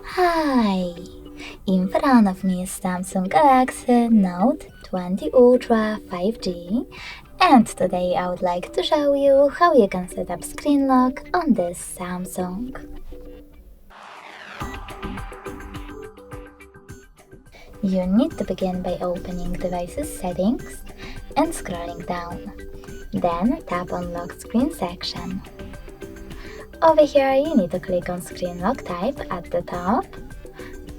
Hi! In front of me is Samsung Galaxy Note 20 Ultra 5G, and today I would like to show you how you can set up screen lock on this Samsung. You need to begin by opening device's settings and scrolling down. Then tap on lock screen section. Over here you need to click on screen lock type at the top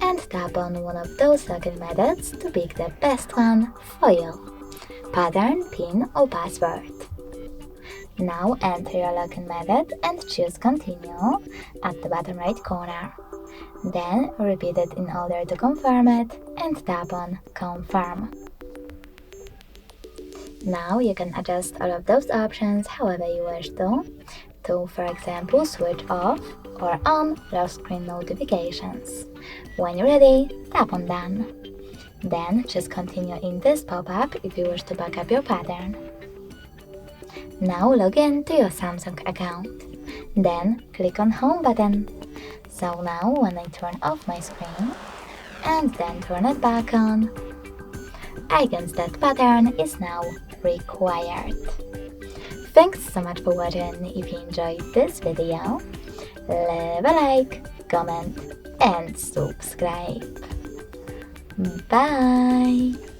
and tap on one of those login methods to pick the best one for you: pattern, PIN or password. Now enter your login method and choose continue at the bottom right corner. Then repeat it in order to confirm it and tap on confirm. Now you can adjust all of those options however you wish to, for example, switch off or on lock screen notifications. When you're ready, tap on done. Then just continue in this pop-up if you wish to back up your pattern. Now log in to your Samsung account. Then click on home button. So now when I turn off my screen and then turn it back on, I guess that pattern is now required. Thanks so much for watching. If you enjoyed this video, leave a like, comment and subscribe. Bye!